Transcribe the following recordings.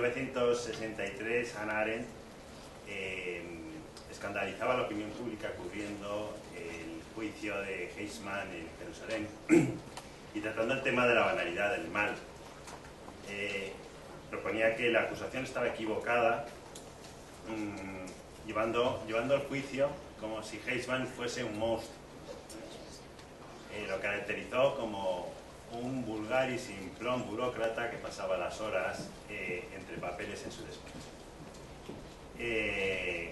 1963, Hannah Arendt escandalizaba la opinión pública cubriendo el juicio de Eichmann en Jerusalén y tratando el tema de la banalidad del mal. Proponía que la acusación estaba equivocada, llevando el juicio como si Eichmann fuese un monstruo. Lo caracterizó como un vulgar y simplón burócrata que pasaba las horas entre papeles en su despacho.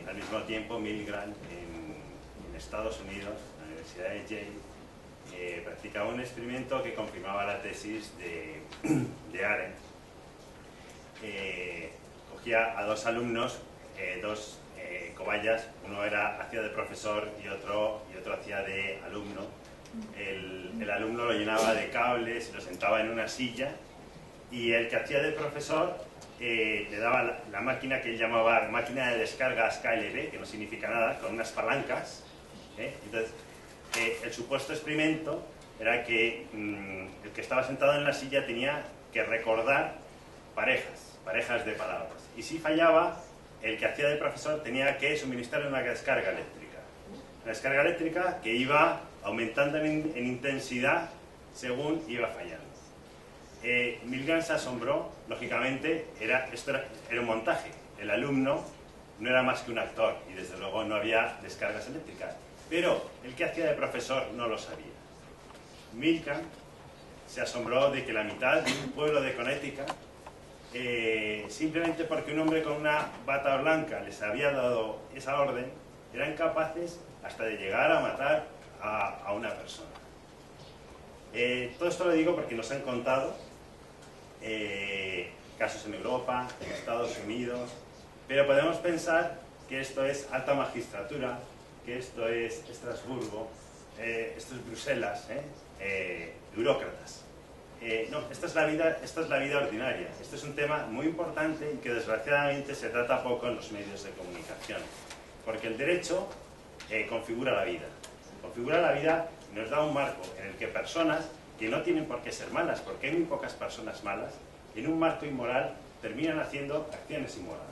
Al mismo tiempo, Milgram en Estados Unidos, en la Universidad de Yale, practicaba un experimento que confirmaba la tesis de Arendt. Cogía a dos alumnos, dos cobayas, uno hacía de profesor y otro hacía de alumno. El alumno lo llenaba de cables, lo sentaba en una silla, y el que hacía de profesor le daba la máquina que él llamaba máquina de descargas KLB, que no significa nada, con unas palancas. Entonces, el supuesto experimento era que el que estaba sentado en la silla tenía que recordar parejas de palabras. Y si fallaba, el que hacía de profesor tenía que suministrar una descarga eléctrica. Una descarga eléctrica que iba aumentando en intensidad según iba fallando. Milgram se asombró, lógicamente, esto era un montaje. El alumno no era más que un actor y desde luego no había descargas eléctricas. Pero el que hacía de profesor no lo sabía. Milgram se asombró de que la mitad de un pueblo de Connecticut, simplemente porque un hombre con una bata blanca les había dado esa orden, eran capaces hasta de llegar a matar a una persona. Todo esto lo digo porque nos han contado casos en Europa, en Estados Unidos, pero podemos pensar que esto es alta magistratura, que esto es Estrasburgo, esto es Bruselas, burócratas. No, esta es la vida ordinaria. Esto es un tema muy importante y que desgraciadamente se trata poco en los medios de comunicación, porque el derecho configura la vida. Configura la vida y nos da un marco en el que personas que no tienen por qué ser malas, porque hay muy pocas personas malas, en un marco inmoral terminan haciendo acciones inmorales.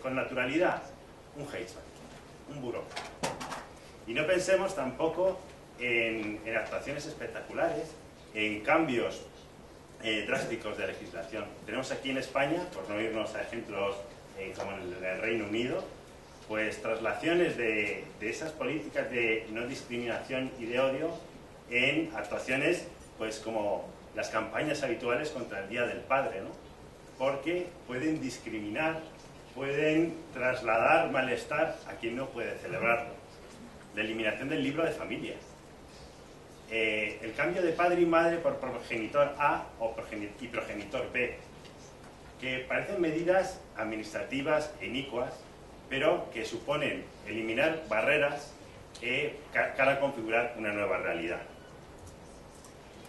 Con naturalidad, un Eichmann, un burócrata. Y no pensemos tampoco en actuaciones espectaculares, en cambios drásticos de legislación. Tenemos aquí en España, por no irnos a ejemplos como en el Reino Unido, pues traslaciones de esas políticas de no discriminación y de odio en actuaciones pues como las campañas habituales contra el Día del Padre, ¿no? Porque pueden discriminar, pueden trasladar malestar a quien no puede celebrarlo. La eliminación del libro de familia. El cambio de padre y madre por progenitor A y progenitor B, que parecen medidas administrativas e inicuas, pero que suponen eliminar barreras para configurar una nueva realidad.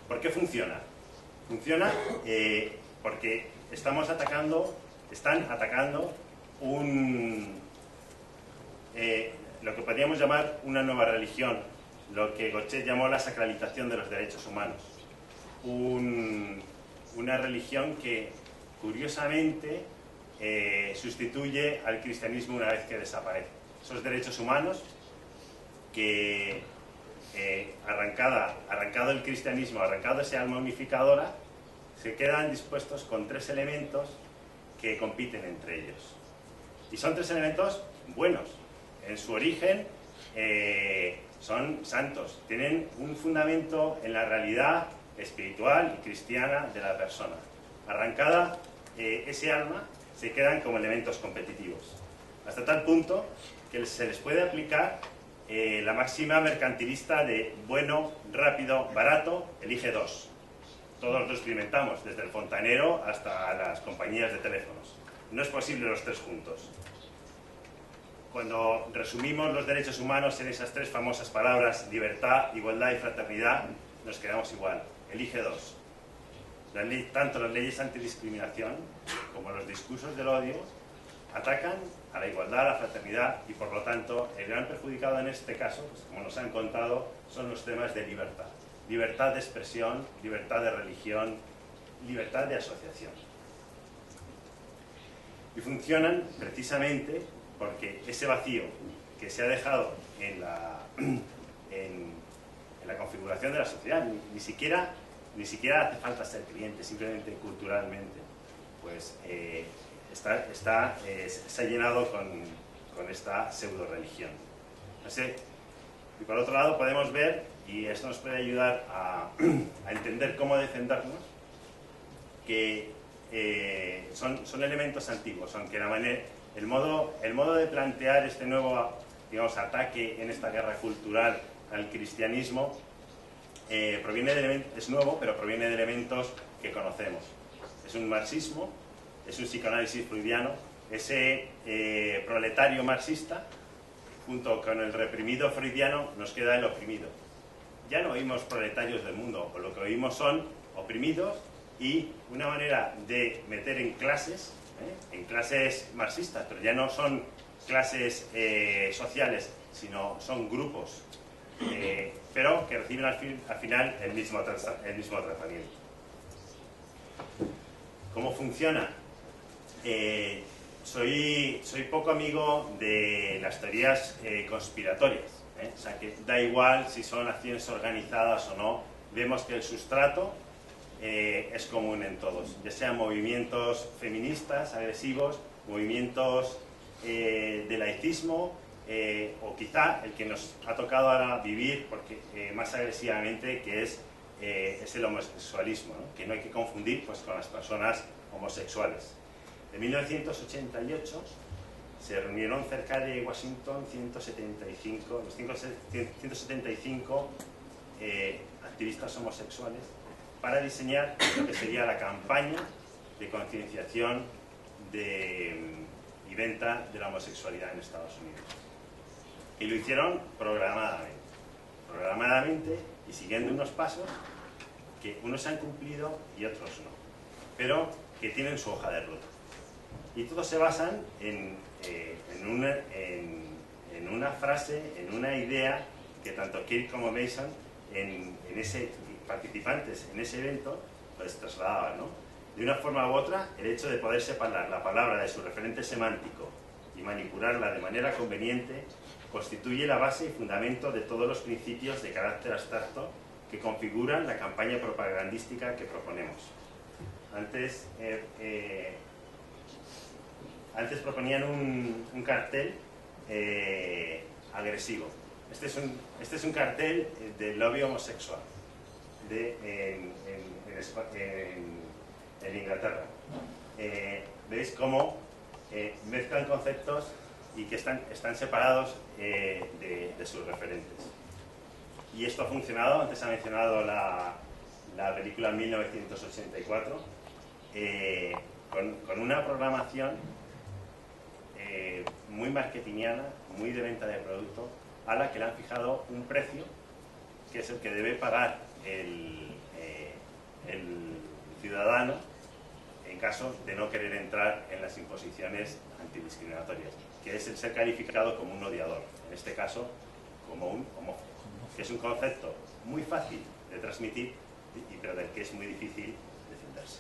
¿Por qué funciona? Funciona porque están atacando lo que podríamos llamar una nueva religión, lo que Gotche llamó la sacralización de los derechos humanos. Una religión que, curiosamente, sustituye al cristianismo una vez que desaparece. Esos derechos humanos que, arrancado el cristianismo, arrancado ese alma unificadora, se quedan dispuestos con tres elementos que compiten entre ellos. Y son tres elementos buenos. En su origen son santos, tienen un fundamento en la realidad espiritual y cristiana de la persona. Arrancada ese alma, se quedan como elementos competitivos, hasta tal punto que se les puede aplicar la máxima mercantilista de bueno, rápido, barato, elige dos. Todos lo experimentamos, desde el fontanero hasta las compañías de teléfonos. No es posible los tres juntos. Cuando resumimos los derechos humanos en esas tres famosas palabras, libertad, igualdad y fraternidad, nos quedamos igual. Elige dos. Tanto las leyes antidiscriminación como los discursos del odio atacan a la igualdad, a la fraternidad y por lo tanto el gran perjudicado en este caso, pues, como nos han contado, son los temas de libertad. Libertad de expresión, libertad de religión, libertad de asociación. Y funcionan precisamente porque ese vacío que se ha dejado en la configuración de la sociedad, ni siquiera hace falta ser cliente, simplemente culturalmente, pues se ha llenado con esta pseudo-religión. No sé. Y por otro lado podemos ver, y esto nos puede ayudar a entender cómo defendernos, que son elementos antiguos, aunque el modo de plantear este nuevo, digamos, ataque en esta guerra cultural al cristianismo es nuevo, pero proviene de elementos que conocemos. Es un marxismo, es un psicoanálisis freudiano, ese proletario marxista, junto con el reprimido freudiano, nos queda el oprimido. Ya no oímos proletarios del mundo, o lo que oímos son oprimidos, y una manera de meter en clases marxistas, pero ya no son clases sociales, sino son grupos, pero que reciben al final el mismo tratamiento. ¿Cómo funciona? Soy poco amigo de las teorías conspiratorias, o sea que da igual si son acciones organizadas o no, vemos que el sustrato es común en todos, ya sean movimientos feministas, agresivos, movimientos de laicismo, o quizá el que nos ha tocado ahora vivir más agresivamente, que es el homosexualismo, ¿no? Que no hay que confundir pues, con las personas homosexuales. En 1988 se reunieron cerca de Washington 175 activistas homosexuales para diseñar lo que sería la campaña de concienciación y venta de la homosexualidad en Estados Unidos. Y lo hicieron programadamente y siguiendo unos pasos que unos han cumplido y otros no, pero que tienen su hoja de ruta. Y todos se basan en una frase, en una idea que tanto Kirk como Mason, participantes en ese evento, pues trasladaban, ¿no? De una forma u otra, el hecho de poder separar la palabra de su referente semántico y manipularla de manera conveniente constituye la base y fundamento de todos los principios de carácter abstracto que configuran la campaña propagandística que proponemos. Antes proponían un cartel agresivo. Este es un cartel del lobby homosexual en Inglaterra. ¿Veis cómo mezclan conceptos y que están separados de sus referentes? Y esto ha funcionado. Antes ha mencionado la película 1984, con una programación muy marketingiana, muy de venta de producto, a la que le han fijado un precio que es el que debe pagar el ciudadano en caso de no querer entrar en las imposiciones antidiscriminatorias, que es el ser calificado como un odiador, en este caso como un homófobo, que es un concepto muy fácil de transmitir, pero del que es muy difícil defenderse.